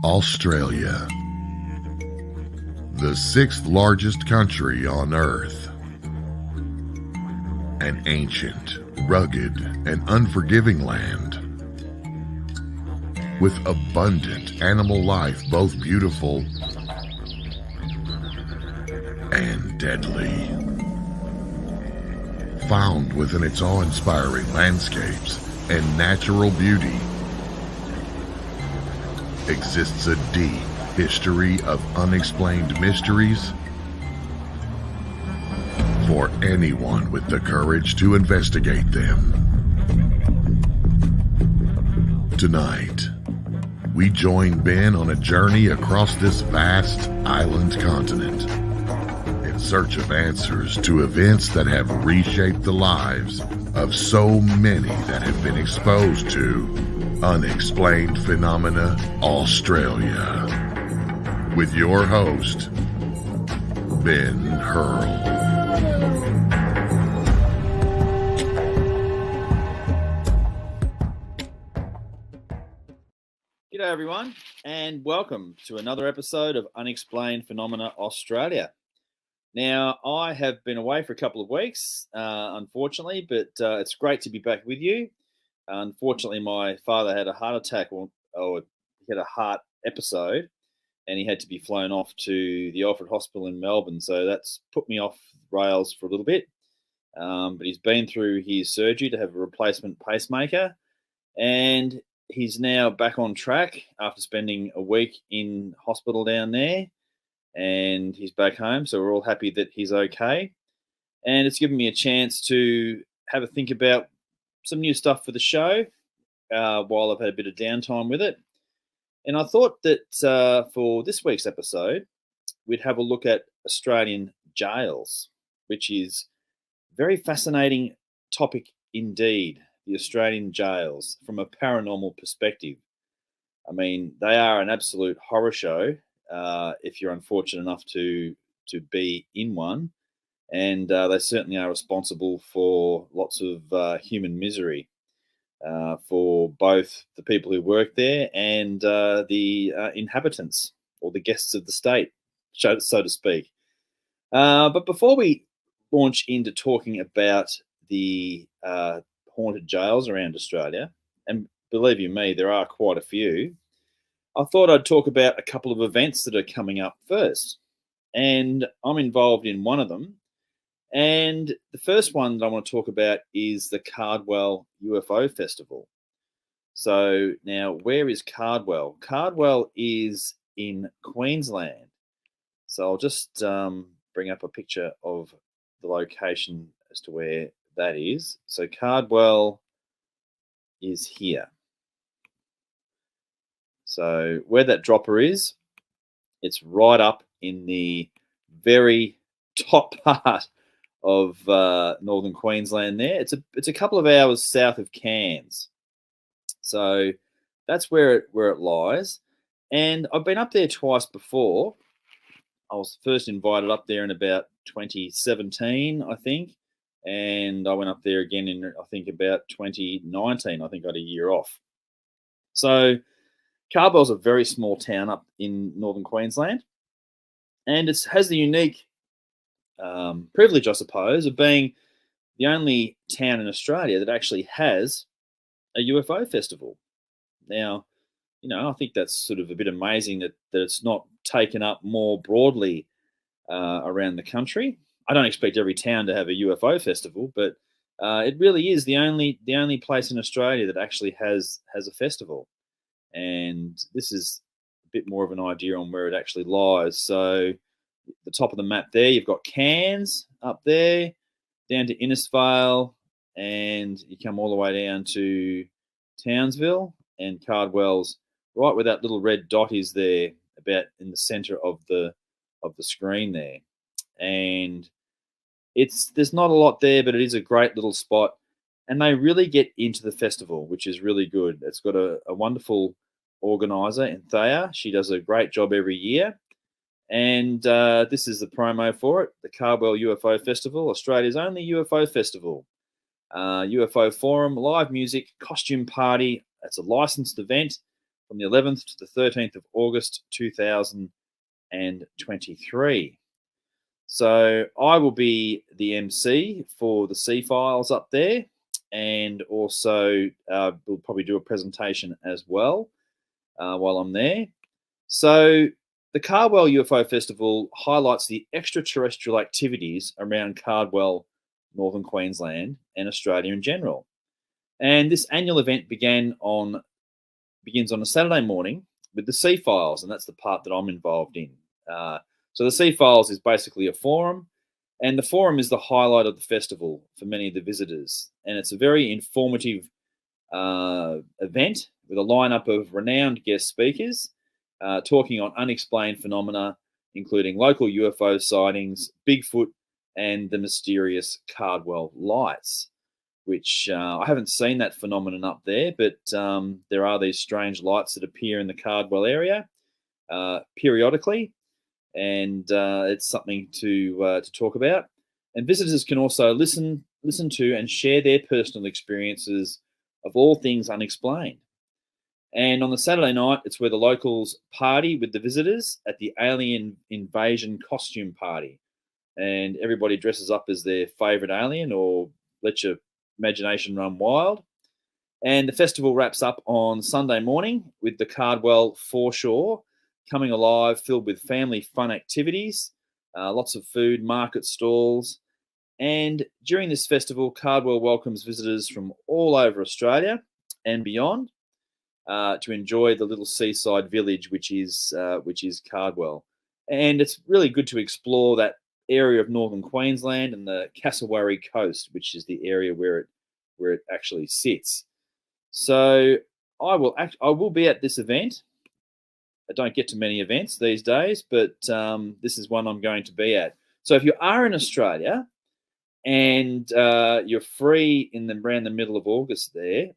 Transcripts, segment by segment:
Australia, the sixth largest country on Earth. An ancient, rugged, and unforgiving land with abundant animal life, both beautiful and deadly. Found within its awe-inspiring landscapes and natural beauty exists a deep history of unexplained mysteries for anyone with the courage to investigate them. Tonight, we join Ben on a journey across this vast island continent in search of answers to events that have reshaped the lives of so many that have been exposed to Unexplained Phenomena Australia. With your host, Ben Hurl. G'day everyone, and welcome to another episode of Unexplained Phenomena Australia. Now, I have been away for a couple of weeks, unfortunately, but it's great to be back with you. Unfortunately, my father had a heart attack, or he had a heart episode, and he had to be flown off to the Alfred Hospital in Melbourne, so that's put me off rails for a little bit. But he's been through his surgery to have a replacement pacemaker, and he's now back on track after spending a week in hospital down there, and he's back home. So we're all happy that he's okay. And it's given me a chance to have a think about some new stuff for the show while I've had a bit of downtime with it. And I thought that for this week's episode, we'd have a look at Australian jails, which is a very fascinating topic indeed. The Australian jails from a paranormal perspective. I mean, they are an absolute horror show if you're unfortunate enough to be in one, and they certainly are responsible for lots of human misery for both the people who work there and the inhabitants or the guests of the state, so to speak. But before we launch into talking about the haunted jails around Australia, and believe you me, there are quite a few, I thought I'd talk about a couple of events that are coming up first. And I'm involved in one of them. And the first one that I want to talk about is the Cardwell UFO Festival. So now, where is Cardwell? Cardwell is in Queensland. So I'll just bring up a picture of the location as to where that is. So Cardwell is here. So where that dropper is, it's right up in the very top part of northern Queensland there. It's a couple of hours south of Cairns. So that's where it lies. And I've been up there twice before. I was first invited up there in about 2017, I think. And I went up there again in, I think, about 2019. I think I had a year off. So Cardwell's a very small town up in northern Queensland. And it has the unique privilege, I suppose, of being the only town in Australia that actually has a UFO festival. Now, I think that's sort of a bit amazing that it's not taken up more broadly around the country. I don't expect every town to have a UFO festival, but it really is the only place in Australia that actually has a festival. And this is a bit more of an idea on where it actually lies. So the top of the map there, you've got Cairns up there, down to Innisfail, and you come all the way down to Townsville, and Cardwell's right where that little red dot is there, about in the centre of the screen there. And there's not a lot there, but it is a great little spot. And they really get into the festival, which is really good. It's got a wonderful organizer in Thea. She does a great job every year. And this is the promo for it, the Cardwell UFO Festival, Australia's only UFO festival. UFO forum, live music, costume party. It's a licensed event. from the 11th to the 13th of August 2023. So I will be the MC for the Sea Files up there, and also we'll probably do a presentation as well while I'm there. So the Cardwell UFO Festival highlights the extraterrestrial activities around Cardwell, Northern Queensland, and Australia in general. And this annual event begins on a Saturday morning with the Sea Files, and that's the part that I'm involved in. So the Sea Files is basically a forum, and the forum is the highlight of the festival for many of the visitors. And it's a very informative event with a lineup of renowned guest speakers talking on unexplained phenomena, including local UFO sightings, Bigfoot, and the mysterious Cardwell lights, which I haven't seen that phenomenon up there, but there are these strange lights that appear in the Cardwell area periodically, and it's something to talk about. And visitors can also listen to and share their personal experiences of all things unexplained. And on the Saturday night, it's where the locals party with the visitors at the alien invasion costume party. And everybody dresses up as their favourite alien, or let your imagination run wild. And the festival wraps up on Sunday morning with the Cardwell foreshore coming alive, filled with family fun activities, lots of food, market stalls. And during this festival, Cardwell welcomes visitors from all over Australia and beyond to enjoy the little seaside village, which is Cardwell. And it's really good to explore that area of northern Queensland and the Cassowary coast, which is the area where it actually sits. So I will be at this event. I don't get to many events these days, but this is one I'm going to be at. So if you are in Australia and you're free around the middle of August there,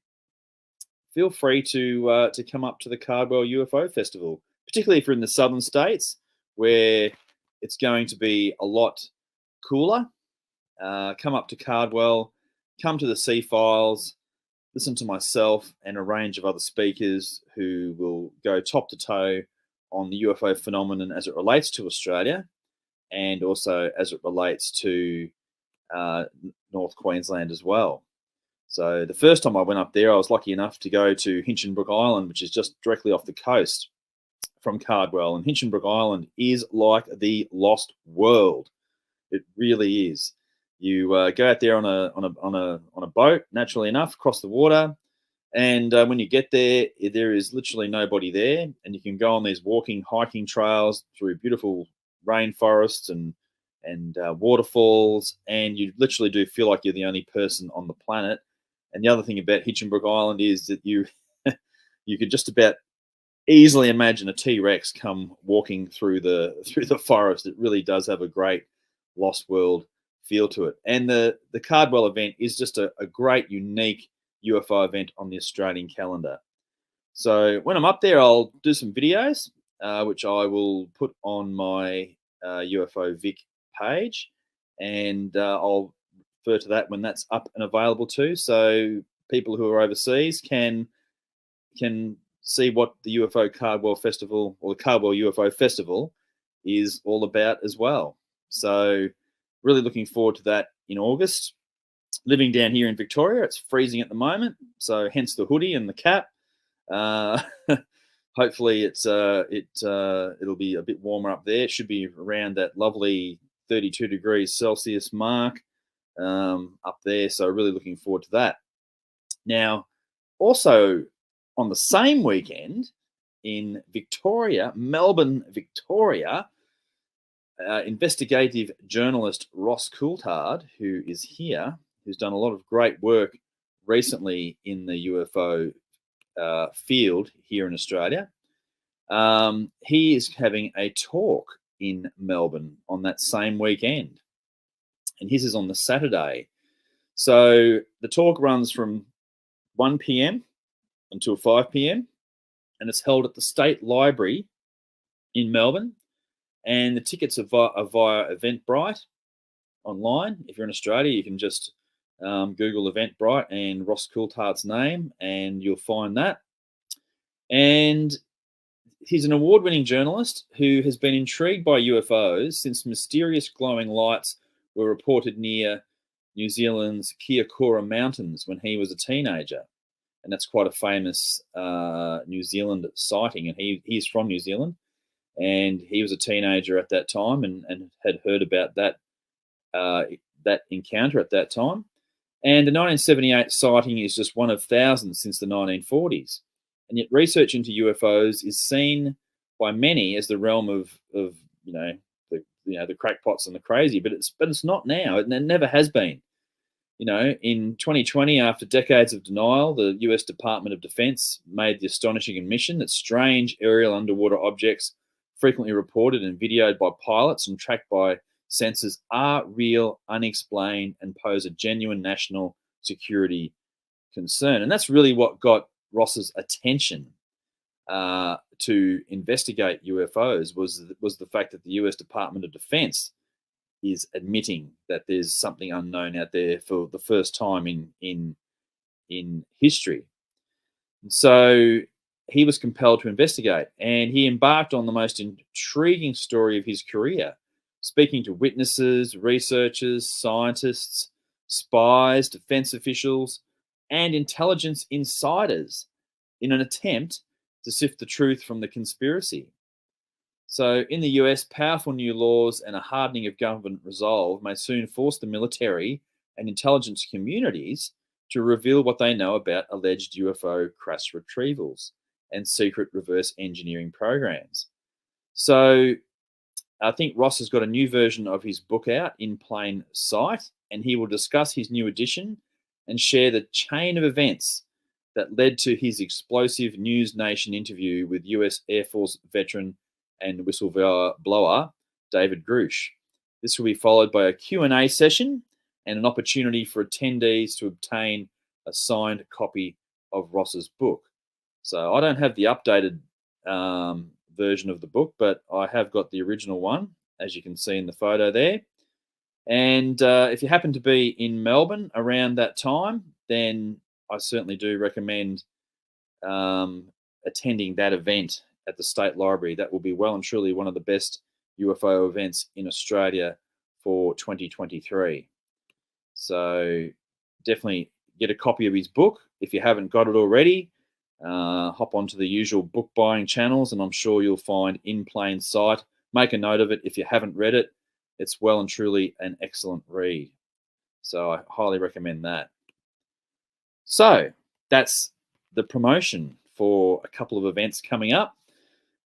feel free to come up to the Cardwell UFO Festival, particularly if you're in the southern states where it's going to be a lot cooler. Come up to Cardwell, come to the Sea Files, listen to myself and a range of other speakers who will go top to toe on the UFO phenomenon as it relates to Australia and also as it relates to North Queensland as well. So the first time I went up there, I was lucky enough to go to Hinchinbrook Island, which is just directly off the coast from Cardwell. And Hinchinbrook Island is like the lost world. It really is. You go out there on a boat, naturally enough, across the water, and when you get there, there is literally nobody there, and you can go on these hiking trails through beautiful rainforests and waterfalls, and you literally do feel like you're the only person on the planet. And the other thing about Hinchinbrook Island is that you could just about easily imagine a T-Rex come walking through the forest. It really does have a great lost world feel to it. And the Cardwell event is just a great, unique UFO event on the Australian calendar. So when I'm up there, I'll do some videos, which I will put on my UFO Vic page, and I'll refer to that when that's up and available too. So people who are overseas can see what the UFO Cardwell Festival or the Cardwell UFO Festival is all about as well. So really looking forward to that in August. Living down here in Victoria, it's freezing at the moment, so hence the hoodie and the cap. Hopefully it'll be a bit warmer up there. It should be around that lovely 32 degrees Celsius mark up there, so really looking forward to that. Now, also on the same weekend in Victoria, Melbourne, Victoria, investigative journalist Ross Coulthard, who is here, who's done a lot of great work recently in the UFO field here in Australia. He is having a talk in Melbourne on that same weekend, and his is on the Saturday. So the talk runs from 1 p.m. until 5 p.m. and it's held at the State Library in Melbourne. And the tickets are via Eventbrite online. If you're in Australia, you can just Google Eventbrite and Ross Coulthard's name, and you'll find that. And he's an award-winning journalist who has been intrigued by UFOs since mysterious glowing lights were reported near New Zealand's Kiakora Mountains when he was a teenager. And that's quite a famous New Zealand sighting. And he's from New Zealand, and he was a teenager at that time and had heard about that that encounter at that time. And the 1978 sighting is just one of thousands since the 1940s. And yet research into UFOs is seen by many as the realm of the crackpots and the crazy, but it's not now. It never has been. In 2020, after decades of denial, the US Department of Defense made the astonishing admission that strange aerial underwater objects, frequently reported and videoed by pilots and tracked by sensors, are real, unexplained, and pose a genuine national security concern. And that's really what got Ross's attention to investigate UFOs was the fact that the US Department of Defense is admitting that there's something unknown out there for the first time in history. And so he was compelled to investigate, and he embarked on the most intriguing story of his career, speaking to witnesses, researchers, scientists, spies, defense officials, and intelligence insiders in an attempt to sift the truth from the conspiracy. So in the US, powerful new laws and a hardening of government resolve may soon force the military and intelligence communities to reveal what they know about alleged UFO crash retrievals and secret reverse engineering programs. So I think Ross has got a new version of his book out, In Plain Sight, and he will discuss his new edition and share the chain of events that led to his explosive News Nation interview with US Air Force veteran and whistleblower David Grush. This will be followed by a Q&A session and an opportunity for attendees to obtain a signed copy of Ross's book. So I don't have the updated version of the book, but I have got the original one, as you can see in the photo there. And if you happen to be in Melbourne around that time, then I certainly do recommend attending that event at the State Library. That will be well and truly one of the best UFO events in Australia for 2023. So definitely get a copy of his book if you haven't got it already. Hop onto the usual book buying channels, and I'm sure you'll find In Plain Sight. Make a note of it if you haven't read it. It's well and truly an excellent read. So I highly recommend that. So that's the promotion for a couple of events coming up.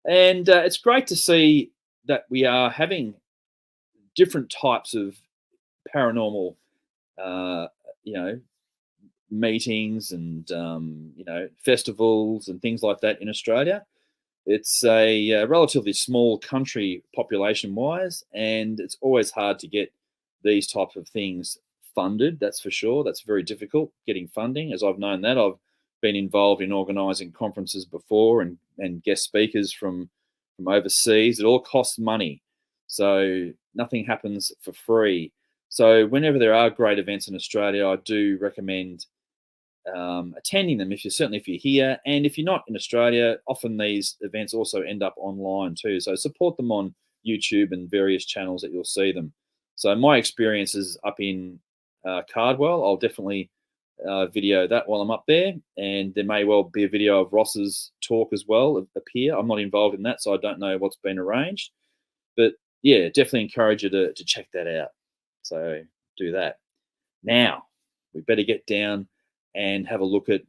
And it's great to see that we are having different types of paranormal, meetings and, festivals and things like that in Australia. It's a relatively small country population-wise, and it's always hard to get these types of things funded, that's for sure. That's very difficult, getting funding, as I've known that. I've been involved in organising conferences before and guest speakers from overseas. It all costs money, so nothing happens for free. So whenever there are great events in Australia, I do recommend attending them if you're here. And if you're not in Australia, often these events also end up online too. So support them on YouTube and various channels that you'll see them. So my experience is up in Cardwell. I'll definitely video that while I'm up there, and there may well be a video of Ross's talk as well appear. I'm not involved in that, so I don't know what's been arranged, but yeah, definitely encourage you to check that out. So do that. Now we better get down and have a look at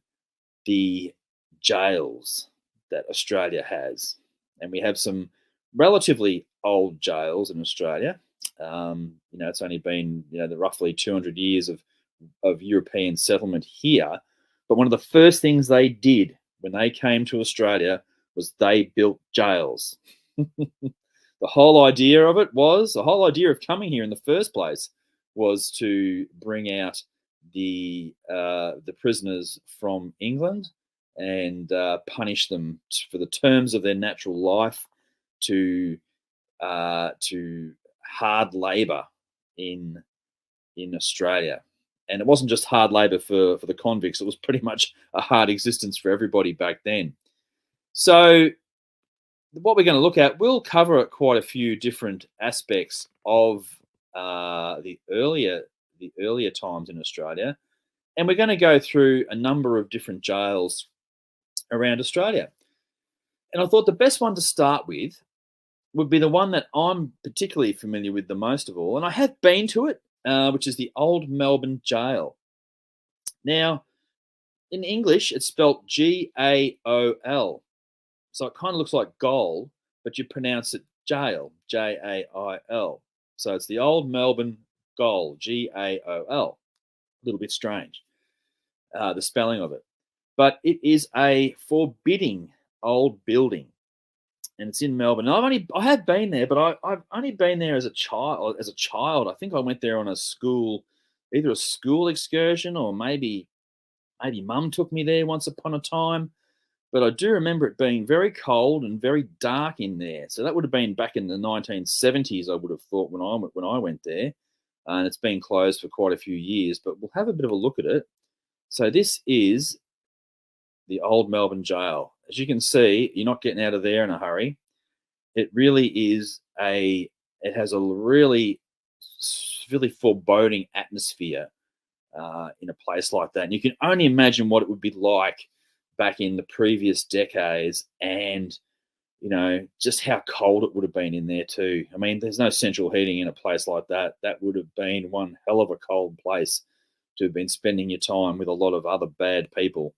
the jails that Australia has, and we have some relatively old jails in Australia. It's only been the roughly 200 years of European settlement here. But one of the first things they did when they came to Australia was they built jails. The whole idea of coming here in the first place was to bring out the prisoners from England and punish them for the terms of their natural life to hard labour in Australia. And it wasn't just hard labour for the convicts. It was pretty much a hard existence for everybody back then. So what we're going to look at, we'll cover quite a few different aspects of the earlier times in Australia, and we're going to go through a number of different jails around Australia. And I thought the best one to start with would be the one that I'm particularly familiar with the most of all, and I have been to it, which is the Old Melbourne Jail. Now, in English, it's spelt Gaol. So it kind of looks like goal, but you pronounce it jail, Jail. So it's the Old Melbourne Gaol, Gaol. A little bit strange, the spelling of it. But it is a forbidding old building, and it's in Melbourne. And I have been there, but I've only been there as a child. I think I went there on either a school excursion, or maybe Mum took me there once upon a time. But I do remember it being very cold and very dark in there. So that would have been back in the 1970s, I would have thought, when I went there. And it's been closed for quite a few years, but we'll have a bit of a look at it. So this is the Old Melbourne Jail. As you can see, you're not getting out of there in a hurry. It really is it has a really foreboding atmosphere in a place like that. And you can only imagine what it would be like back in the previous decades, and just how cold it would have been in there too. I mean, there's no central heating in a place like that. That would have been one hell of a cold place to have been spending your time with a lot of other bad people,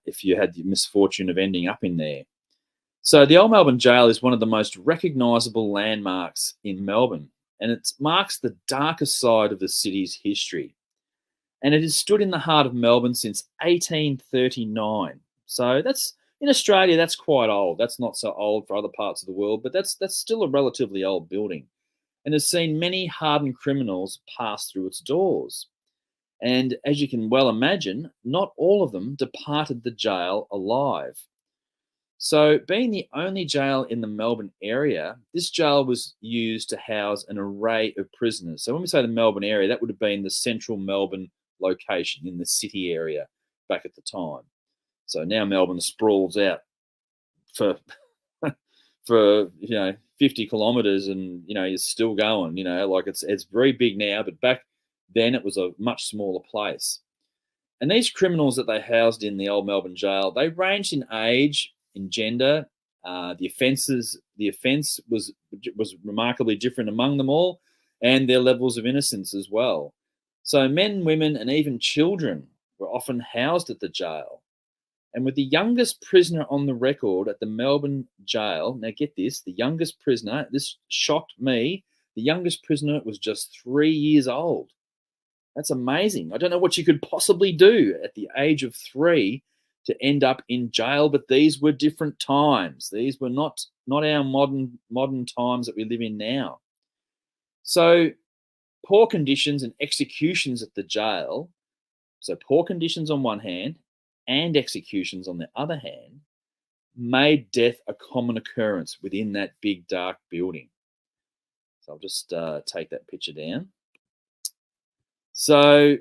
if you had the misfortune of ending up in there. So the Old Melbourne Jail is one of the most recognisable landmarks in Melbourne, and it marks the darkest side of the city's history. And it has stood in the heart of Melbourne since 1839. So that's, in Australia, that's quite old. That's not so old for other parts of the world, but that's still a relatively old building, and has seen many hardened criminals pass through its doors. And as you can well imagine, not all of them departed the jail alive. So, being the only jail in the Melbourne area, this jail was used to house an array of prisoners. So when we say the Melbourne area, that would have been the central Melbourne location in the city area back at the time. So now Melbourne sprawls out for 50 kilometres, and it's still going. Like it's very big now, but back then it was a much smaller place. And these criminals that they housed in the Old Melbourne Jail, they ranged in age, in gender. The offence was remarkably different among them all, and their levels of innocence as well. So men, women, and even children were often housed at the jail. And with the youngest prisoner on the record at the Melbourne Jail, now get this, the youngest prisoner, this shocked me, the youngest prisoner was just 3 years old. That's amazing. I don't know what you could possibly do at the age of 3 to end up in jail, but these were different times. These were not our modern times that we live in now. So poor conditions and executions at the jail, so poor conditions on one hand and executions on the other hand, made death a common occurrence within that big dark building. So I'll just take that picture down. So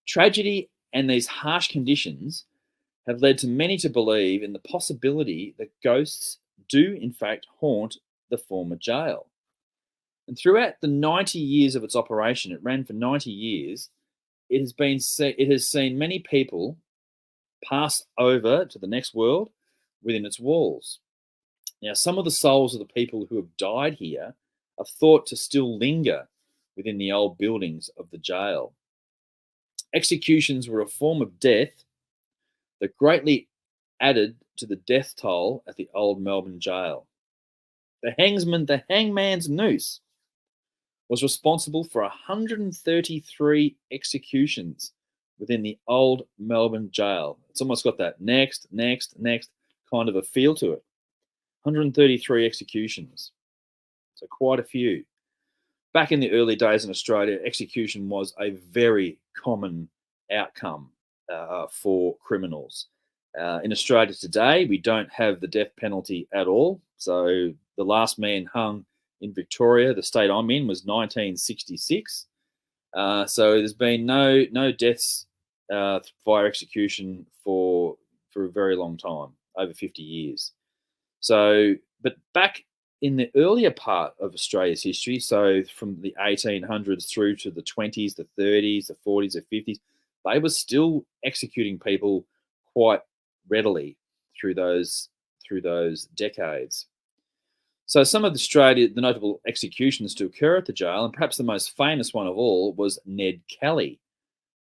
tragedy and these harsh conditions have led to many to believe in the possibility that ghosts do in fact haunt the former jail. And throughout the 90 years of its operation, it ran for 90 years, it has seen many people pass over to the next world within its walls. Now, some of the souls of the people who have died here are thought to still linger within the old buildings of the jail. Executions were a form of death that greatly added to the death toll at the Old Melbourne Jail. The hangman's noose was responsible for 133 executions within the Old Melbourne Jail. It's almost got that next kind of a feel to it. 133 executions. So quite a few. Back in the early days in Australia, execution was a very common outcome for criminals. In Australia today, we don't have the death penalty at all. So the last man hung in Victoria, the state I'm in, was 1966. So there's been no deaths via execution for a very long time, over 50 years. So, but back in the earlier part of Australia's history, so from the 1800s through to the 20s, the 30s, the 40s, the 50s, they were still executing people quite readily through those decades. So some of the notable executions to occur at the jail, and perhaps the most famous one of all, was Ned Kelly,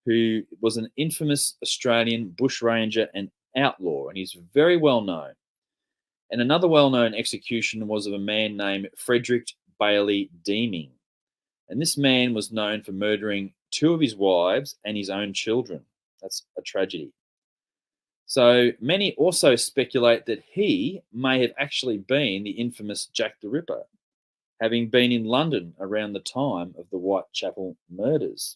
who was an infamous Australian bushranger and outlaw, and he's very well known. And another well-known execution was of a man named Frederick Bailey Deeming. And this man was known for murdering 2 of his wives and his own children. That's a tragedy. So many also speculate that he may have actually been the infamous Jack the Ripper, having been in London around the time of the Whitechapel murders.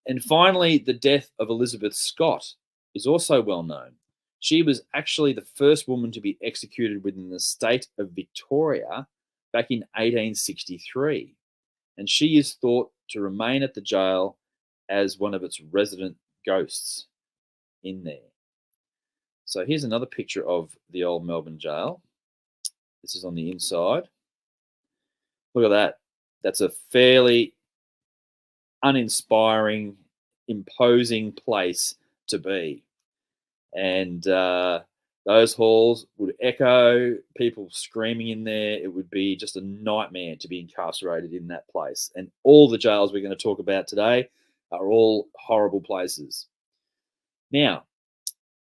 And finally, the death of Elizabeth Scott is also well known. She was actually the first woman to be executed within the state of Victoria back in 1863. And she is thought to remain at the jail as one of its resident ghosts in there. So here's another picture of the old Melbourne jail. This is on the inside. Look at that. That's a fairly uninspiring, imposing place to be. And those halls would echo, people screaming in there. It would be just a nightmare to be incarcerated in that place. And all the jails we're going to talk about today are all horrible places. Now,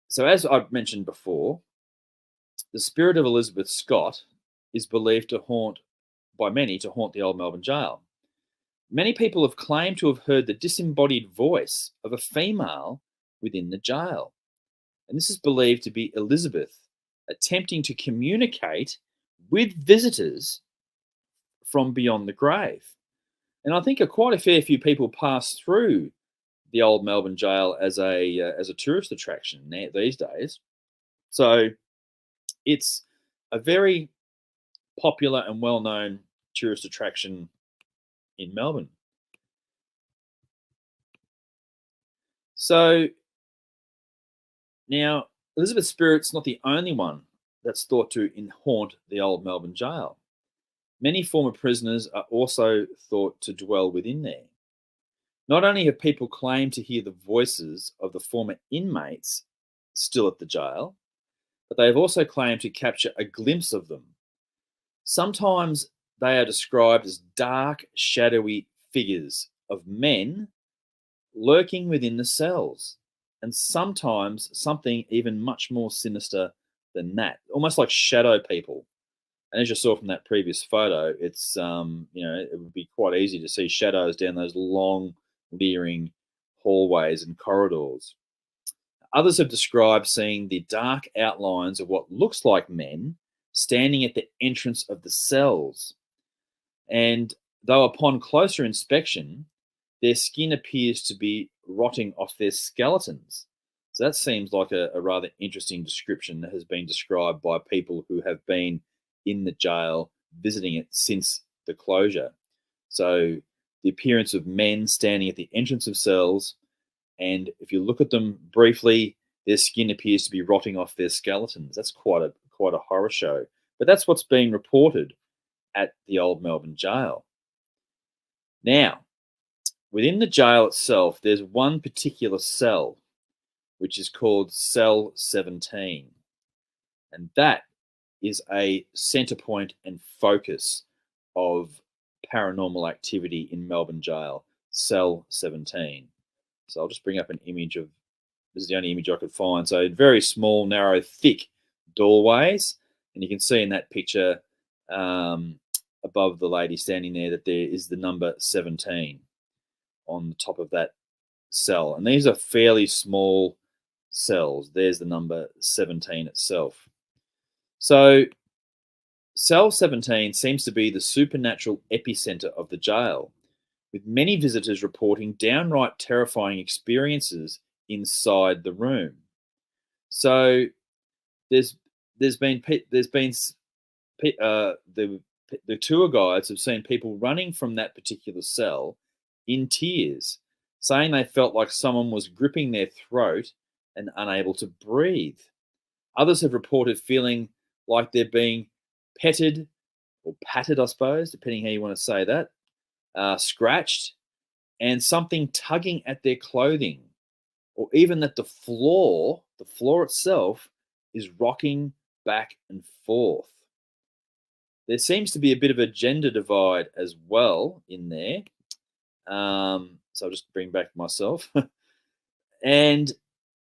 so as I've mentioned before, the spirit of Elizabeth Scott is believed by many to haunt the old Melbourne jail. Many people have claimed to have heard the disembodied voice of a female within the jail. And this is believed to be Elizabeth attempting to communicate with visitors from beyond the grave. And I think quite a fair few people pass through the old Melbourne jail as a tourist attraction these days. So it's a very popular and well-known tourist attraction in Melbourne. So now, Elizabeth's spirit's not the only one that's thought to haunt the old Melbourne jail. Many former prisoners are also thought to dwell within there. Not only have people claimed to hear the voices of the former inmates still at the jail, but they have also claimed to capture a glimpse of them. Sometimes they are described as dark, shadowy figures of men lurking within the cells, and sometimes something even much more sinister than that, almost like shadow people. And as you saw from that previous photo, it's it would be quite easy to see shadows down those long, leering hallways and corridors. Others have described seeing the dark outlines of what looks like men standing at the entrance of the cells. And though upon closer inspection, their skin appears to be rotting off their skeletons. So that seems like a rather interesting description that has been described by people who have been in the jail visiting it since the closure. So the appearance of men standing at the entrance of cells, and if you look at them briefly, their skin appears to be rotting off their skeletons. That's quite a horror show. But that's what's being reported at the old Melbourne jail. Now, within the jail itself, there's one particular cell, which is called Cell 17. And that is a centre point and focus of paranormal activity in Melbourne jail, Cell 17. So I'll just bring up an image of, this is the only image I could find. So very small, narrow, thick doorways. And you can see in that picture above the lady standing there that there is the number 17 on the top of that cell. And these are fairly small cells. There's the number 17 itself. So Cell 17 seems to be the supernatural epicenter of the jail, with many visitors reporting downright terrifying experiences inside the room. So the tour guides have seen people running from that particular cell in tears, saying they felt like someone was gripping their throat and unable to breathe. Others have reported feeling like they're being petted or patted, I suppose, depending how you want to say that, scratched, and something tugging at their clothing, or even that the floor itself, is rocking back and forth. There seems to be a bit of a gender divide as well in there. So I'll just bring back myself. And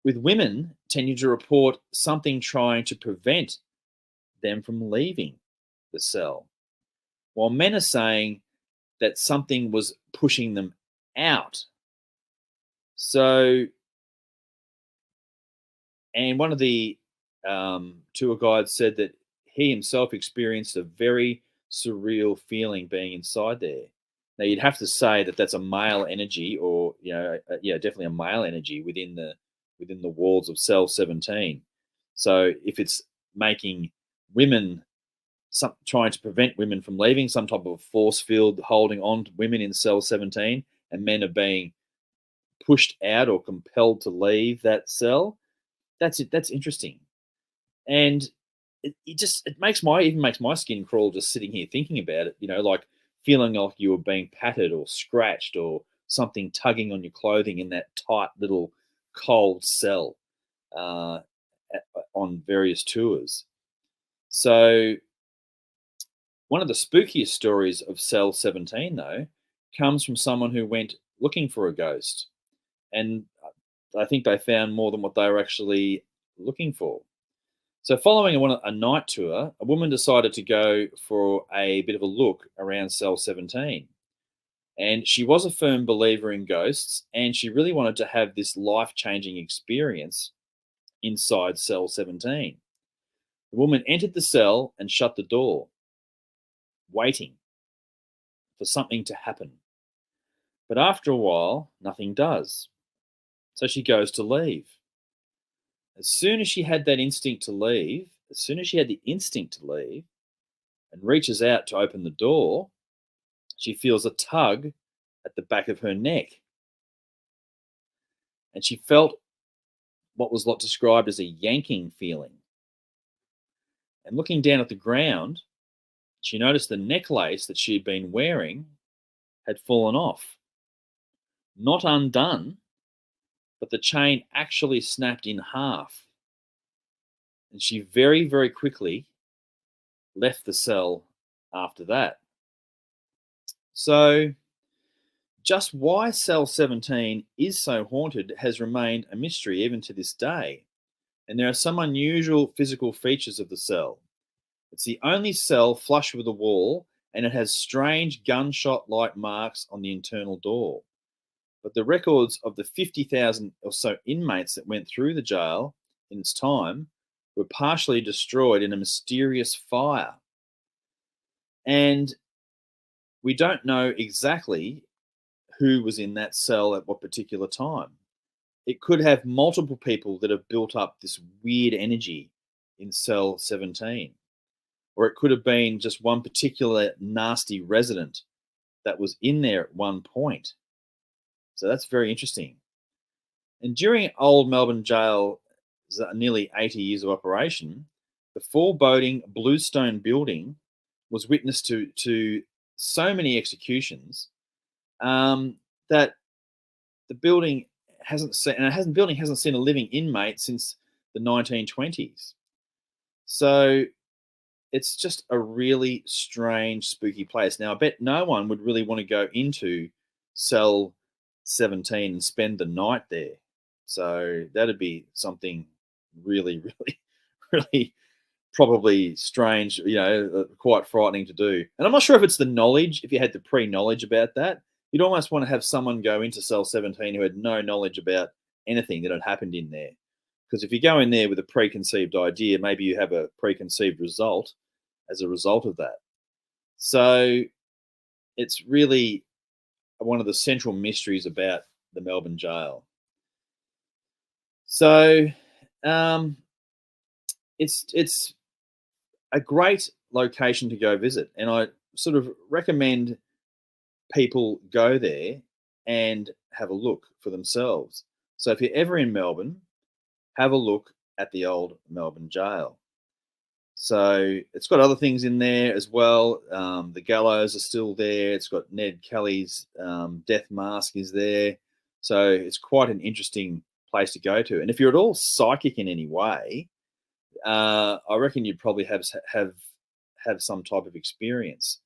with women tending to report something trying to prevent them from leaving the cell, while men are saying that something was pushing them out. So, and one of the tour guides said that he himself experienced a very surreal feeling being inside there. Now, you'd have to say that that's a male energy, or yeah, definitely a male energy within the walls of cell 17. So, if it's making women trying to prevent women from leaving, some type of force field holding on to women in cell 17, and men are being pushed out or compelled to leave that cell. That's it. That's interesting, and it makes my skin crawl just sitting here thinking about it. Like feeling like you were being patted or scratched or something tugging on your clothing in that tight little cold cell on various tours. So one of the spookiest stories of cell 17, though, comes from someone who went looking for a ghost, and I think they found more than what they were actually looking for. So, following a night tour, a woman decided to go for a bit of a look around cell 17. And she was a firm believer in ghosts, and she really wanted to have this life changing experience inside cell 17. The woman entered the cell and shut the door, waiting for something to happen. But after a while, nothing does. So she goes to leave. As soon as she had the instinct to leave and reaches out to open the door, she feels a tug at the back of her neck. And she felt what was described as a yanking feeling. And looking down at the ground, she noticed the necklace that she had been wearing had fallen off. Not undone, but the chain actually snapped in half. And she very, very quickly left the cell after that. So, just why cell 17 is so haunted has remained a mystery even to this day. And there are some unusual physical features of the cell. It's the only cell flush with the wall, and it has strange gunshot-like marks on the internal door. But the records of the 50,000 or so inmates that went through the jail in its time were partially destroyed in a mysterious fire. And we don't know exactly who was in that cell at what particular time. It could have multiple people that have built up this weird energy in cell 17. Or it could have been just one particular nasty resident that was in there at one point. So that's very interesting. And during Old Melbourne Jail's nearly 80 years of operation, the foreboding bluestone building was witness to so many executions that the building hasn't seen a living inmate since the 1920s. So it's just a really strange, spooky place. Now, I bet no one would really want to go into cell 17 and spend the night there. So that'd be something really, really, really probably strange, quite frightening to do. And I'm not sure if it's the knowledge, if you had the pre-knowledge about that. You'd almost want to have someone go into cell 17 who had no knowledge about anything that had happened in there. Because if you go in there with a preconceived idea, maybe you have a preconceived result as a result of that. So it's really one of the central mysteries about the Melbourne jail. So it's a great location to go visit, and I sort of recommend people go there and have a look for themselves. So if you're ever in Melbourne, have a look at the old Melbourne jail. So it's got other things in there as well. The gallows are still there. It's got Ned Kelly's death mask is there. So it's quite an interesting place to go to. And if you're at all psychic in any way, I reckon you'd probably have some type of experience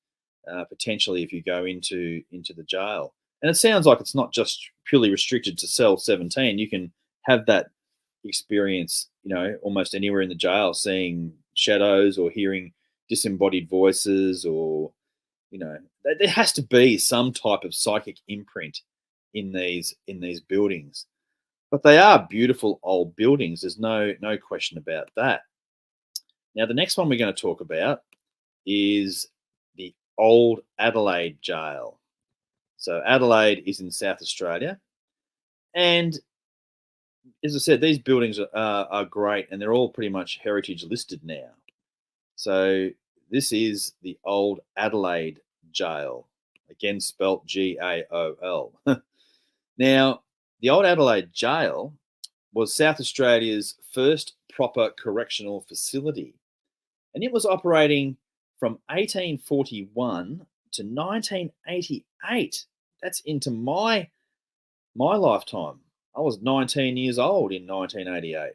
potentially if you go into the jail. And it sounds like it's not just purely restricted to cell 17. You can have that experience, almost anywhere in the jail, seeing shadows or hearing disembodied voices, or there has to be some type of psychic imprint in these buildings. But they are beautiful old buildings. There's no question about that. Now, the next one we're going to talk about is the Old Adelaide Jail. So Adelaide is in South Australia, and as I said, these buildings are great, and they're all pretty much heritage listed now. So this is the Old Adelaide Jail, again spelt Gaol. Now, the Old Adelaide Jail was South Australia's first proper correctional facility, and it was operating from 1841 to 1988. That's into my lifetime. I was 19 years old in 1988.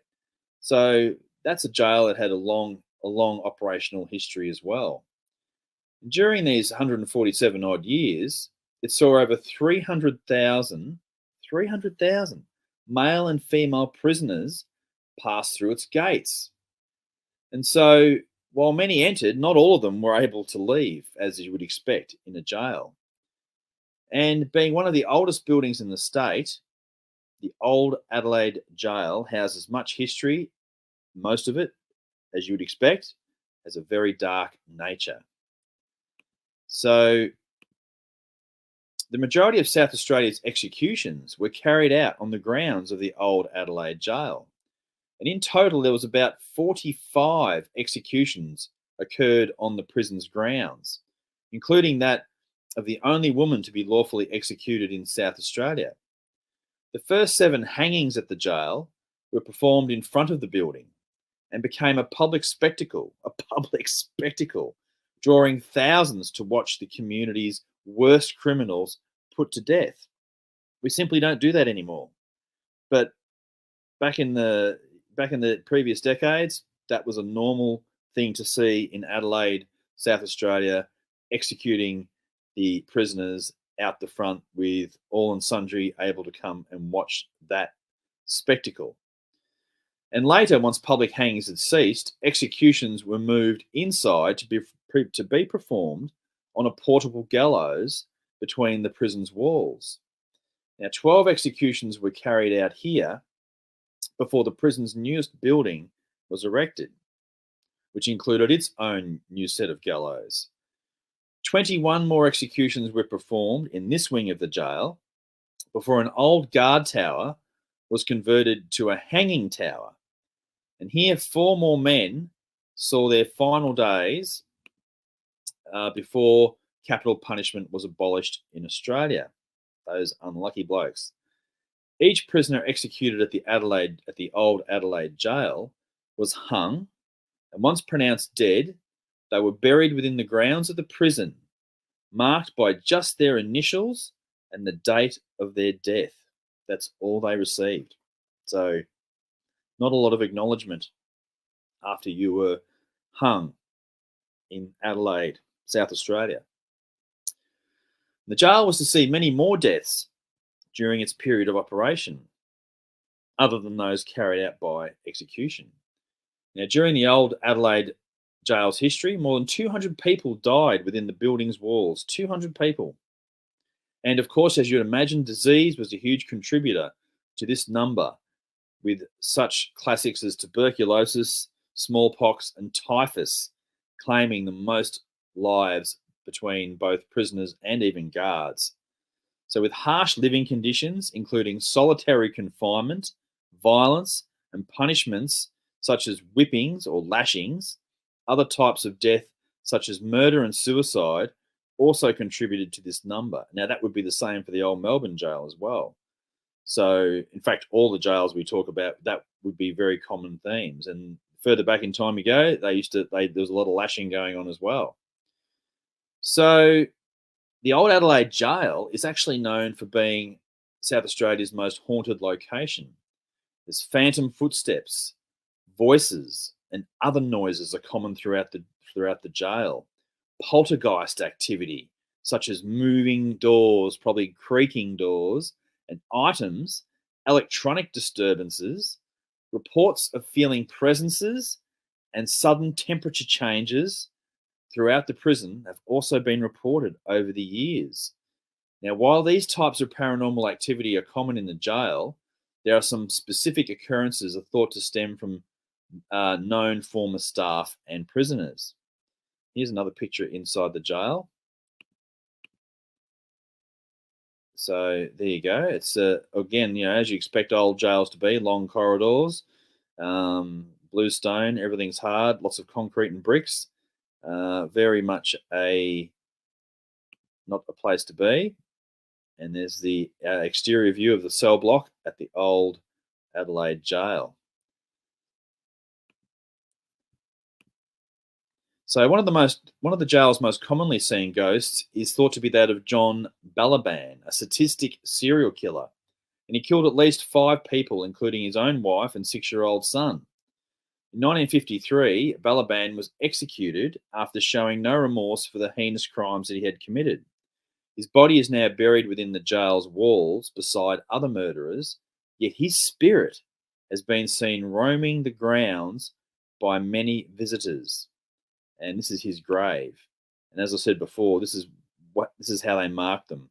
So that's a jail that had a long operational history as well. During these 147 odd years, it saw over 300,000 male and female prisoners pass through its gates. And so while many entered, not all of them were able to leave, as you would expect in a jail. And being one of the oldest buildings in the state, the Old Adelaide Jail houses much history. Most of it, as you would expect, has a very dark nature. So the majority of South Australia's executions were carried out on the grounds of the Old Adelaide Jail. And in total, there was about 45 executions occurred on the prison's grounds, including that of the only woman to be lawfully executed in South Australia. The first 7 hangings at the jail were performed in front of the building and became a public spectacle, drawing thousands to watch the community's worst criminals put to death. We simply don't do that anymore. But back in the previous decades, that was a normal thing to see in Adelaide, South Australia, executing the prisoners out the front with all and sundry able to come and watch that spectacle. And later, once public hangings had ceased, executions were moved inside to be performed on a portable gallows between the prison's walls. Now, 12 executions were carried out here before the prison's newest building was erected, which included its own new set of gallows. 21 more executions were performed in this wing of the jail before an old guard tower was converted to a hanging tower. And here, 4 more men saw their final days before capital punishment was abolished in Australia. Those unlucky blokes. Each prisoner executed at the Old Adelaide Jail was hung, and once pronounced dead, they were buried within the grounds of the prison, marked by just their initials and the date of their death. That's all they received. So, not a lot of acknowledgement after you were hung in Adelaide, South Australia. The jail was to see many more deaths during its period of operation, other than those carried out by execution. Now, during the Old Adelaide Jail's history, more than 200 people died within the building's walls. 200 people. And of course, as you'd imagine, disease was a huge contributor to this number, with such classics as tuberculosis, smallpox, and typhus claiming the most lives between both prisoners and even guards. So with harsh living conditions, including solitary confinement, violence, and punishments such as whippings or lashings, other types of death such as murder and suicide also contributed to this number. Now, that would be the same for the Old Melbourne Jail as well. So, in fact, all the jails we talk about, that would be very common themes. And further back in time you go, there was a lot of lashing going on as well. So, the Old Adelaide Jail is actually known for being South Australia's most haunted location. There's phantom footsteps, voices, and other noises are common throughout the jail. Poltergeist activity, such as moving doors, probably creaking doors, and items, electronic disturbances, reports of feeling presences, and sudden temperature changes throughout the prison have also been reported over the years. Now, while these types of paranormal activity are common in the jail, there are some specific occurrences are thought to stem from known former staff and prisoners. Here's another picture inside the jail. So there you go. It's again, as you expect old jails to be, long corridors, blue stone, everything's hard, lots of concrete and bricks. Very much not a place to be. And there's the exterior view of the cell block at the old Adelaide Jail. So one of the jail's most commonly seen ghosts is thought to be that of John Balaban, a sadistic serial killer, and he killed at least 5 people, including his own wife and 6-year-old son. In 1953, Balaban was executed after showing no remorse for the heinous crimes that he had committed. His body is now buried within the jail's walls beside other murderers, yet his spirit has been seen roaming the grounds by many visitors. And this is his grave. And as I said before, this is how they mark them.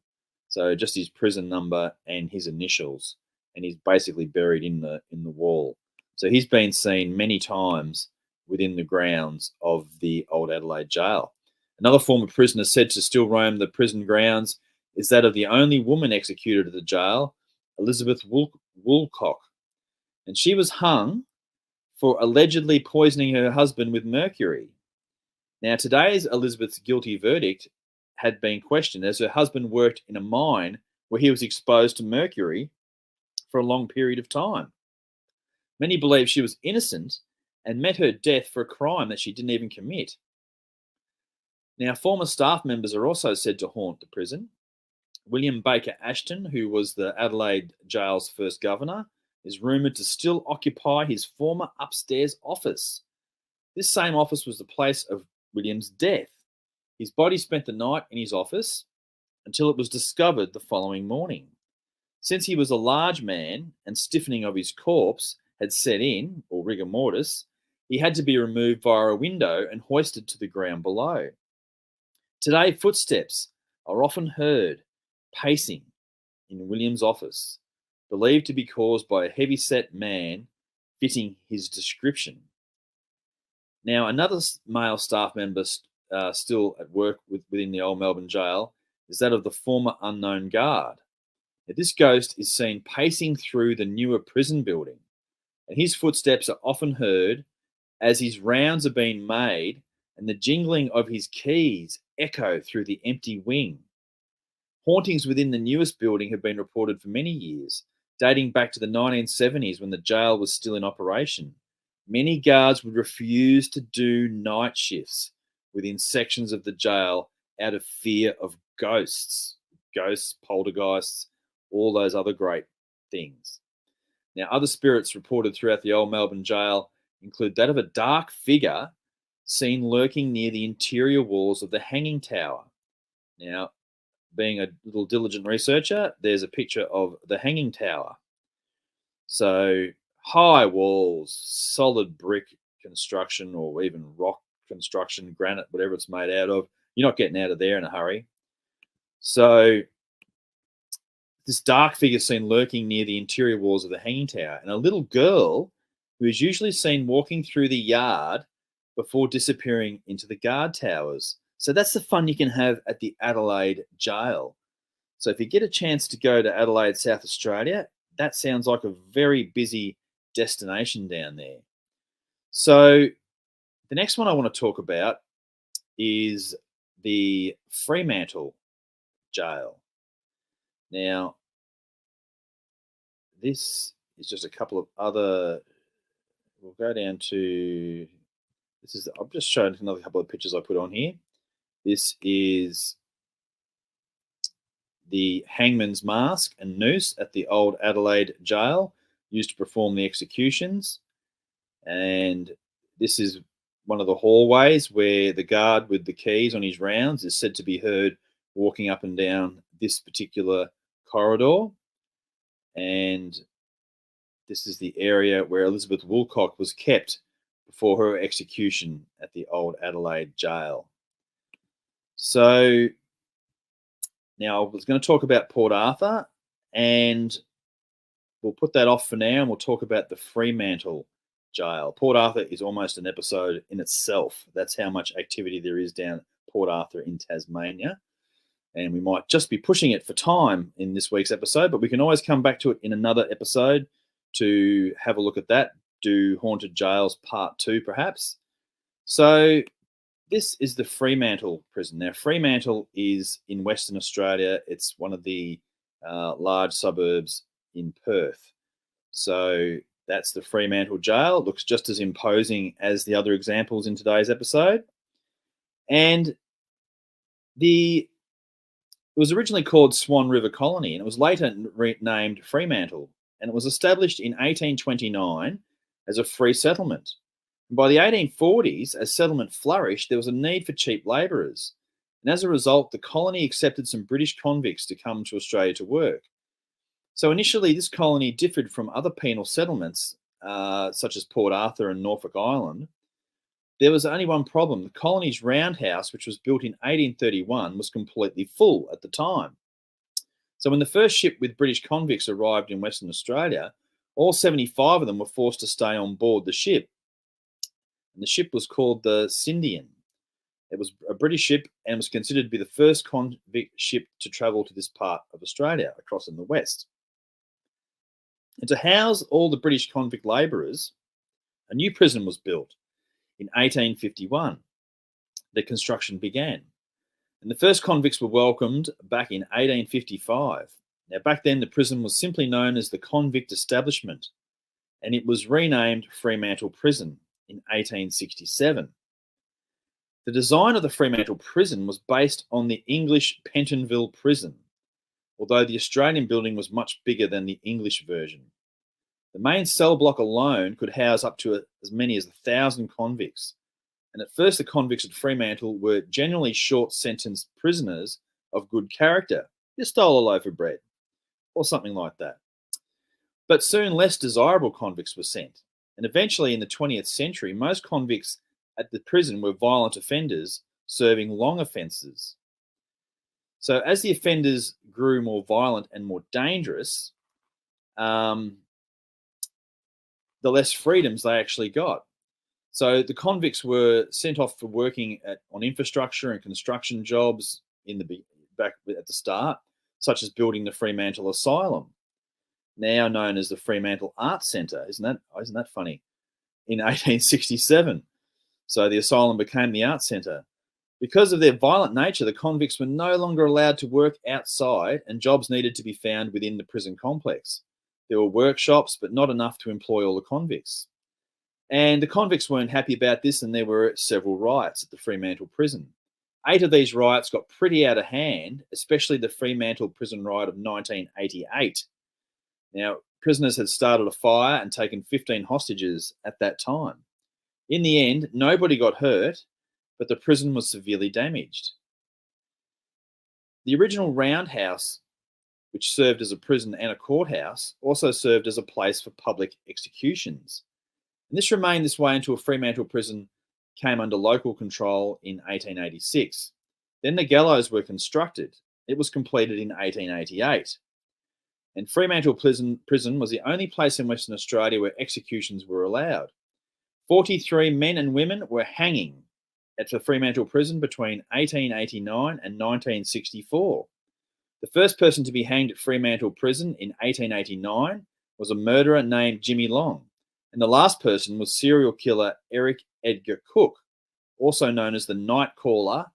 So just his prison number and his initials, and he's basically buried in the wall. So he's been seen many times within the grounds of the Old Adelaide Jail. Another former prisoner said to still roam the prison grounds is that of the only woman executed at the jail, Elizabeth Woolcock. And she was hung for allegedly poisoning her husband with mercury. Now, today's Elizabeth's guilty verdict had been questioned as her husband worked in a mine where he was exposed to mercury for a long period of time. Many believe she was innocent and met her death for a crime that she didn't even commit. Now, former staff members are also said to haunt the prison. William Baker Ashton, who was the Adelaide Jail's first governor, is rumoured to still occupy his former upstairs office. This same office was the place of William's death. His body spent the night in his office until it was discovered the following morning. Since he was a large man and stiffening of his corpse had set in, or rigor mortis, he had to be removed via a window and hoisted to the ground below. Today, footsteps are often heard pacing in William's office, believed to be caused by a heavy-set man fitting his description. Now, another male staff member still at work within the old Melbourne jail is that of the former unknown guard. Now, this ghost is seen pacing through the newer prison building, and his footsteps are often heard as his rounds are being made and the jingling of his keys echo through the empty wing. Hauntings within the newest building have been reported for many years, dating back to the 1970s when the jail was still in operation. Many guards would refuse to do night shifts within sections of the jail out of fear of ghosts, poltergeists, all those other great things. Now, other spirits reported throughout the old Melbourne jail include that of a dark figure seen lurking near the interior walls of the hanging tower. Now, being a little diligent researcher, there's a picture of the hanging tower. So high walls, solid brick construction, or even rock construction, granite, whatever it's made out of. You're not getting out of there in a hurry. So this dark figure seen lurking near the interior walls of the hanging tower, and a little girl who is usually seen walking through the yard before disappearing into the guard towers. So that's the fun you can have at the Adelaide Jail. So if you get a chance to go to Adelaide, South Australia, that sounds like a very busy destination down there. So the next one I want to talk about is the Fremantle Jail. Now, this is just a couple of other. We'll go down to. This is. I've just shown another couple of pictures I put on here. This is the hangman's mask and noose at the old Adelaide jail, used to perform the executions. And this is one of the hallways where the guard with the keys on his rounds is said to be heard walking up and down this particular corridor. And this is the area where Elizabeth Woolcock was kept before her execution at the old Adelaide jail. So now I was going to talk about Port Arthur, and we'll put that off for now, and we'll talk about the Fremantle jail. Port Arthur is almost an episode in itself. That's how much activity there is down Port Arthur in Tasmania. And we might just be pushing it for time in this week's episode, but we can always come back to it in another episode to have a look at that, do Haunted Jails Part 2 perhaps. So this is the Fremantle prison. Now, Fremantle is in Western Australia. It's one of the large suburbs in Perth. So that's the Fremantle jail. It looks just as imposing as the other examples in today's episode. And it was originally called Swan River Colony, and it was later renamed Fremantle. And it was established in 1829 as a free settlement. And by the 1840s, as settlement flourished, there was a need for cheap labourers. And as a result, the colony accepted some British convicts to come to Australia to work. So initially, this colony differed from other penal settlements, such as Port Arthur and Norfolk Island. There was only one problem. The colony's roundhouse, which was built in 1831, was completely full at the time. So when the first ship with British convicts arrived in Western Australia, all 75 of them were forced to stay on board the ship. And the ship was called the Scindian. It was a British ship and was considered to be the first convict ship to travel to this part of Australia, across in the west. And to house all the British convict labourers, a new prison was built in 1851. The construction began. And the first convicts were welcomed back in 1855. Now, back then, the prison was simply known as the Convict Establishment, and it was renamed Fremantle Prison in 1867. The design of the Fremantle Prison was based on the English Pentonville Prison, although the Australian building was much bigger than the English version. The main cell block alone could house up to as many as 1,000 convicts. And at first, the convicts at Fremantle were generally short-sentenced prisoners of good character. You stole a loaf of bread, or something like that. But soon less desirable convicts were sent. And eventually, in the 20th century, most convicts at the prison were violent offenders serving long offences. So as the offenders grew more violent and more dangerous, the less freedoms they actually got. So the convicts were sent off for working on infrastructure and construction jobs back at the start, such as building the Fremantle Asylum, now known as the Fremantle Arts Centre. Isn't that funny? In 1867. So the asylum became the Arts Centre. Because of their violent nature, the convicts were no longer allowed to work outside, and jobs needed to be found within the prison complex. There were workshops, but not enough to employ all the convicts. And the convicts weren't happy about this, and there were several riots at the Fremantle prison. 8 of these riots got pretty out of hand, especially the Fremantle prison riot of 1988. Now, prisoners had started a fire and taken 15 hostages at that time. In the end, nobody got hurt, but the prison was severely damaged. The original roundhouse, which served as a prison and a courthouse, also served as a place for public executions. And this remained this way until Fremantle prison came under local control in 1886. Then the gallows were constructed. It was completed in 1888. And Fremantle prison was the only place in Western Australia where executions were allowed. 43 men and women were hanging at the Fremantle prison between 1889 and 1964. The first person to be hanged at Fremantle prison in 1889 was a murderer named Jimmy Long. And the last person was serial killer Eric Edgar Cook, also known as the Night Caller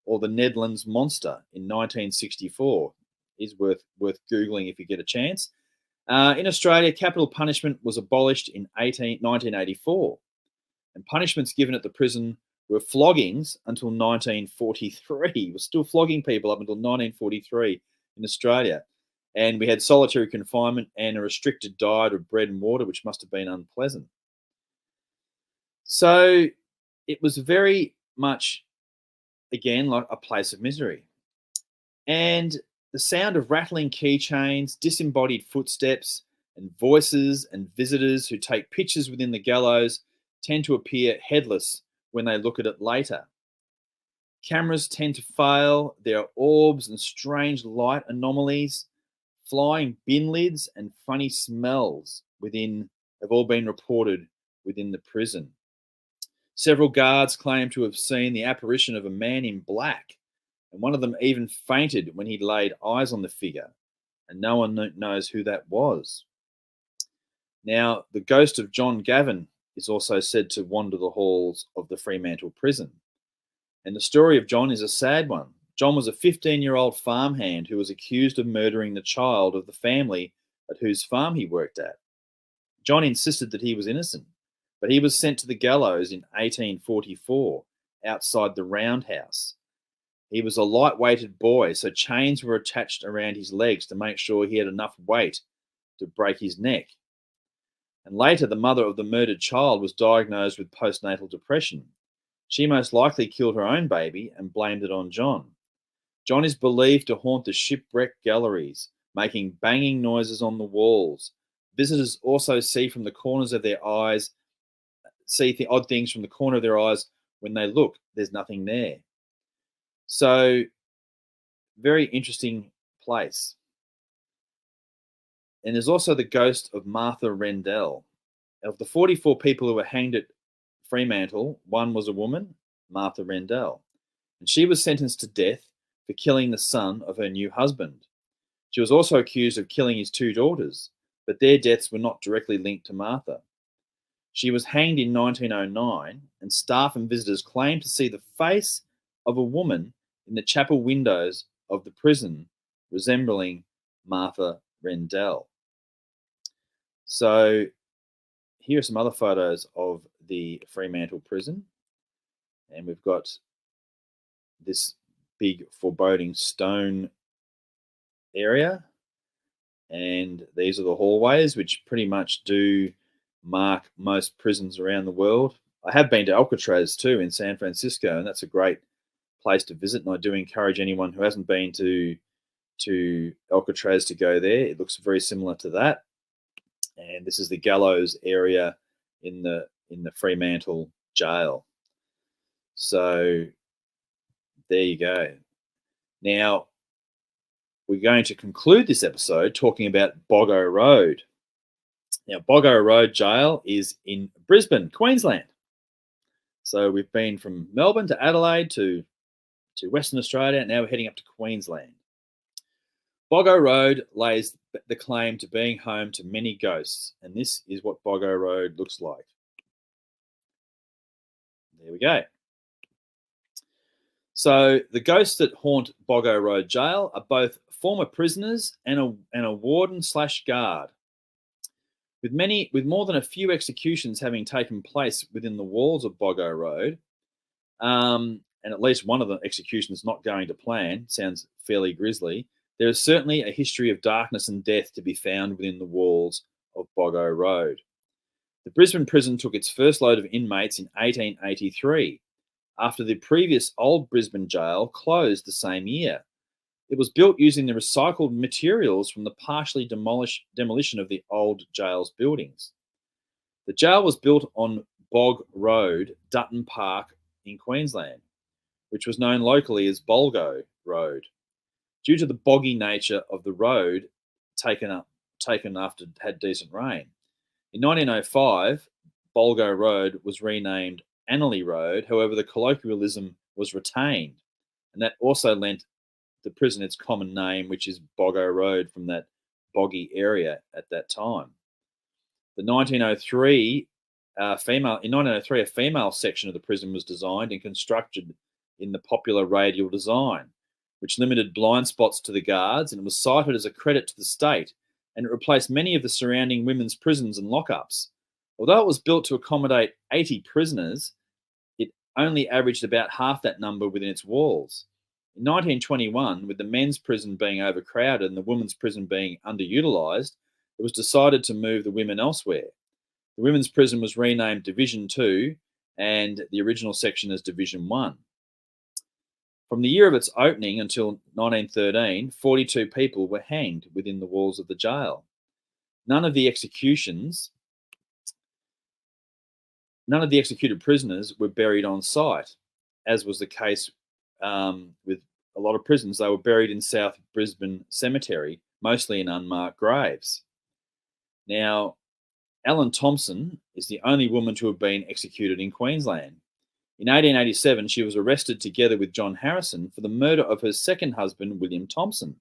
or the Nedlands Monster in 1964. Is worth Googling if you get a chance. In Australia, capital punishment was abolished in 1984, and punishments given at the prison were floggings until 1943. We're still flogging people up until 1943 in Australia. And we had solitary confinement and a restricted diet of bread and water, which must have been unpleasant. So it was very much, again, like a place of misery. And the sound of rattling keychains, disembodied footsteps, and voices and visitors who take pictures within the gallows tend to appear headless when they look at it later. Cameras tend to fail. There are orbs and strange light anomalies. Flying bin lids and funny smells have all been reported within the prison. Several guards claim to have seen the apparition of a man in black, and one of them even fainted when he laid eyes on the figure, and no one knows who that was. Now, the ghost of John Gavin is also said to wander the halls of the Fremantle prison. And the story of John is a sad one. John was a 15-year-old farmhand who was accused of murdering the child of the family at whose farm he worked at. John insisted that he was innocent, but he was sent to the gallows in 1844 outside the roundhouse. He was a light-weighted boy, so chains were attached around his legs to make sure he had enough weight to break his neck. And later, the mother of the murdered child was diagnosed with postnatal depression. She most likely killed her own baby and blamed it on John. John is believed to haunt the shipwreck galleries, making banging noises on the walls. Visitors also see the odd things from the corner of their eyes when they look. There's nothing there. So, very interesting place. And there's also the ghost of Martha Rendell. Of the 44 people who were hanged at Fremantle, one was a woman, Martha Rendell. And she was sentenced to death for killing the son of her new husband. She was also accused of killing his two daughters, but their deaths were not directly linked to Martha. She was hanged in 1909, and staff and visitors claimed to see the face of a woman in the chapel windows of the prison, resembling Martha Rendell. So here are some other photos of the Fremantle prison. And we've got this big foreboding stone area. And these are the hallways, which pretty much do mark most prisons around the world. I have been to Alcatraz too in San Francisco, and that's a great place to visit. And I do encourage anyone who hasn't been to Alcatraz to go there. It looks very similar to that. And this is the gallows area in the Fremantle jail. So there you go. Now, we're going to conclude this episode talking about Boggo Road. Now, Boggo Road Jail is in Brisbane, Queensland. So we've been from Melbourne to Adelaide to Western Australia. Now we're heading up to Queensland. Boggo Road lays the claim to being home to many ghosts, and this is what Boggo Road looks like. There we go. So the ghosts that haunt Boggo Road Jail are both former prisoners and a warden/guard. With more than a few executions having taken place within the walls of Boggo Road, and at least one of the executions not going to plan, sounds fairly grisly, there is certainly a history of darkness and death to be found within the walls of Boggo Road. The Brisbane prison took its first load of inmates in 1883, after the previous old Brisbane jail closed the same year. It was built using the recycled materials from the partially demolition of the old jail's buildings. The jail was built on Bog Road, Dutton Park in Queensland, which was known locally as Bolgo Road, due to the boggy nature of the road taken after it had decent rain. In 1905, Bolgo Road was renamed Annerley Road. However, the colloquialism was retained, and that also lent the prison its common name, which is Boggo Road, from that boggy area at that time. In 1903, a female section of the prison was designed and constructed in the popular radial design, which limited blind spots to the guards, and it was cited as a credit to the state and it replaced many of the surrounding women's prisons and lockups. Although it was built to accommodate 80 prisoners, it only averaged about half that number within its walls. In 1921, with the men's prison being overcrowded and the women's prison being underutilised, it was decided to move the women elsewhere. The women's prison was renamed Division 2 and the original section as Division 1. From the year of its opening until 1913, 42 people were hanged within the walls of the jail. None of the executed prisoners were buried on site, as was the case with a lot of prisons. They were buried in South Brisbane Cemetery, mostly in unmarked graves. Now, Ellen Thompson is the only woman to have been executed in Queensland. In 1887, she was arrested together with John Harrison for the murder of her second husband, William Thompson.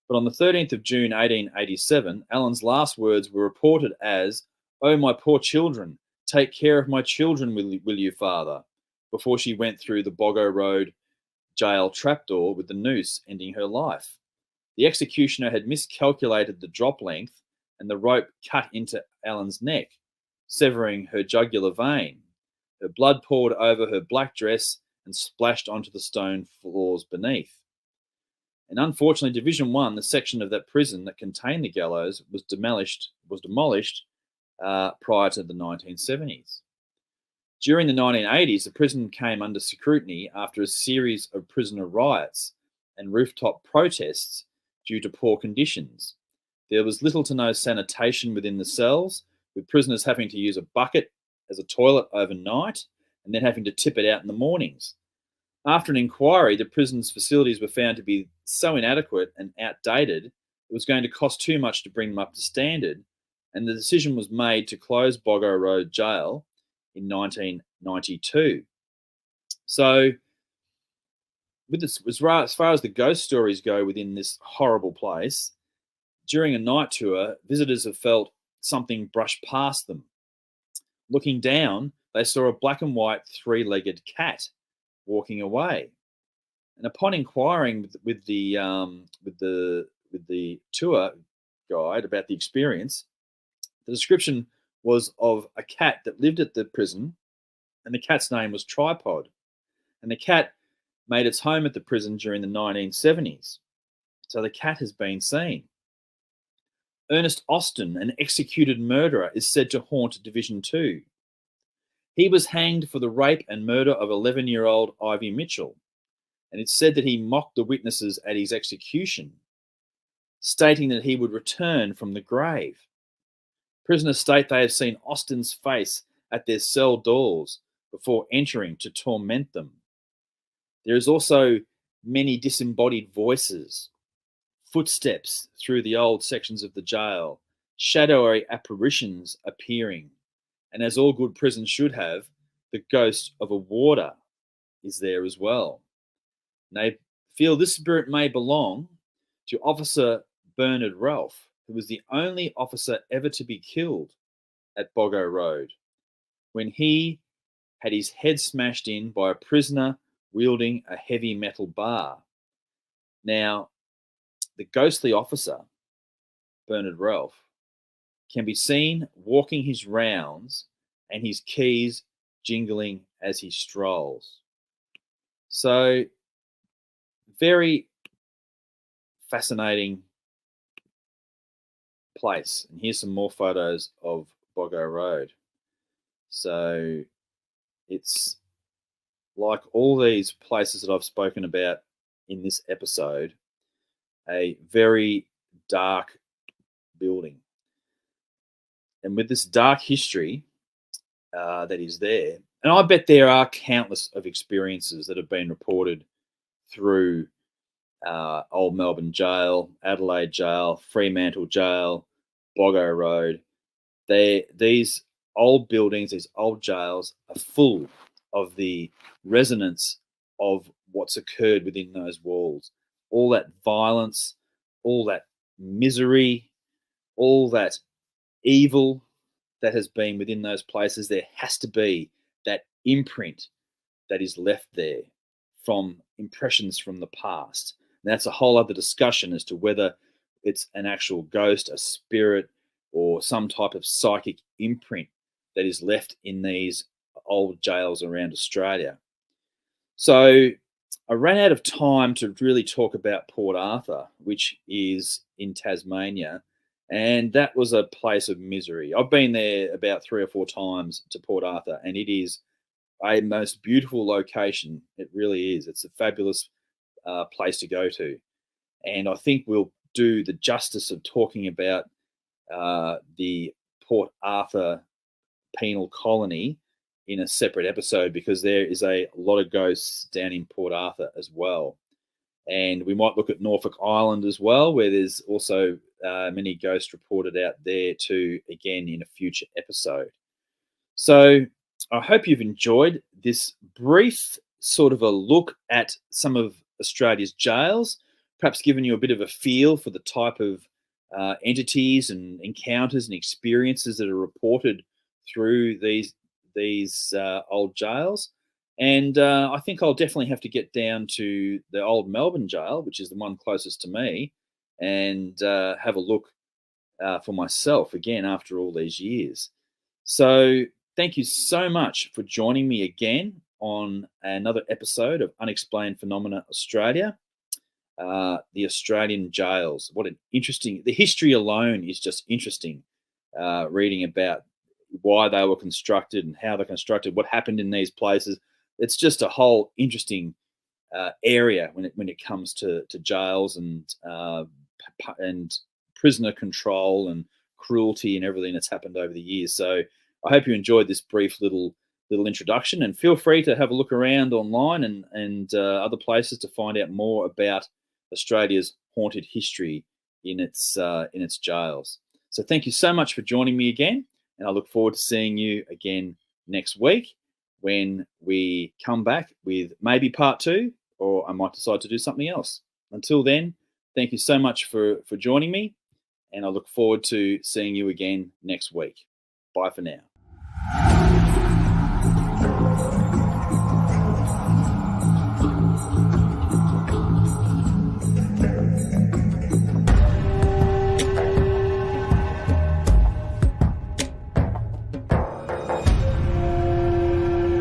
But on the 13th of June, 1887, Ellen's last words were reported as, "Oh, my poor children, take care of my children, will you, Father?" before she went through the Boggo Road jail trapdoor with the noose, ending her life. The executioner had miscalculated the drop length, and the rope cut into Ellen's neck, severing her jugular vein. Her blood poured over her black dress and splashed onto the stone floors beneath. And unfortunately, Division 1, the section of that prison that contained the gallows, was demolished prior to the 1970s. During the 1980s, the prison came under scrutiny after a series of prisoner riots and rooftop protests due to poor conditions. There was little to no sanitation within the cells, with prisoners having to use a bucket as a toilet overnight and then having to tip it out in the mornings. After an inquiry, the prison's facilities were found to be so inadequate and outdated, it was going to cost too much to bring them up to standard, and the decision was made to close Boggo Road Jail in 1992. So, with this, as far as the ghost stories go within this horrible place, during a night tour, visitors have felt something brush past them. Looking down, they saw a black and white three-legged cat walking away. And upon inquiring with the tour guide about the experience, the description was of a cat that lived at the prison, and the cat's name was Tripod. And the cat made its home at the prison during the 1970s. So the cat has been seen. Ernest Austin, an executed murderer, is said to haunt Division 2. He was hanged for the rape and murder of 11-year-old Ivy Mitchell, and it's said that he mocked the witnesses at his execution, stating that he would return from the grave. Prisoners state they have seen Austin's face at their cell doors before entering to torment them. There is also many disembodied voices, footsteps through the old sections of the jail, shadowy apparitions appearing, and as all good prisons should have, the ghost of a warder is there as well. And they feel this spirit may belong to Officer Bernard Ralph, who was the only officer ever to be killed at Boggo Road, when he had his head smashed in by a prisoner wielding a heavy metal bar. Now, the ghostly officer, Bernard Ralph, can be seen walking his rounds and his keys jingling as he strolls. So, very fascinating place. And here's some more photos of Boggo Road. So, it's like all these places that I've spoken about in this episode, a very dark building. And with this dark history that is there, and I bet there are countless of experiences that have been reported through Old Melbourne Jail, Adelaide Jail, Fremantle Jail, Boggo Road. These old buildings, these old jails are full of the resonance of what's occurred within those walls. All that violence, all that misery, all that evil that has been within those places. There has to be that imprint that is left there from impressions from the past. And that's a whole other discussion as to whether it's an actual ghost, a spirit, or some type of psychic imprint that is left in these old jails around Australia. So I ran out of time to really talk about Port Arthur, which is in Tasmania, and that was a place of misery. I've been there about 3 or 4 times to Port Arthur, and it is a most beautiful location. It really is. It's a fabulous place to go to, and I think we'll do the justice of talking about the Port Arthur penal colony in a separate episode, because there is a lot of ghosts down in Port Arthur as well. And we might look at Norfolk Island as well, where there's also many ghosts reported out there too, again in a future episode. So I hope you've enjoyed this brief sort of a look at some of Australia's jails, perhaps given you a bit of a feel for the type of entities and encounters and experiences that are reported through these old jails. And I think I'll definitely have to get down to the old Melbourne jail, which is the one closest to me, and have a look for myself again after all these years. So thank you so much for joining me again on another episode of Unexplained Phenomena Australia. The Australian jails. What an interesting, the history alone is just interesting, reading about why they were constructed and how they're constructed, what happened in these places. It's just a whole interesting area when it comes to jails and prisoner control and cruelty and everything that's happened over the years. So I hope you enjoyed this brief little introduction, and feel free to have a look around online and other places to find out more about Australia's haunted history in its jails. So thank you so much for joining me again, and I look forward to seeing you again next week when we come back with maybe part 2, or I might decide to do something else. Until then, thank you so much for joining me, and I look forward to seeing you again next week. Bye for now.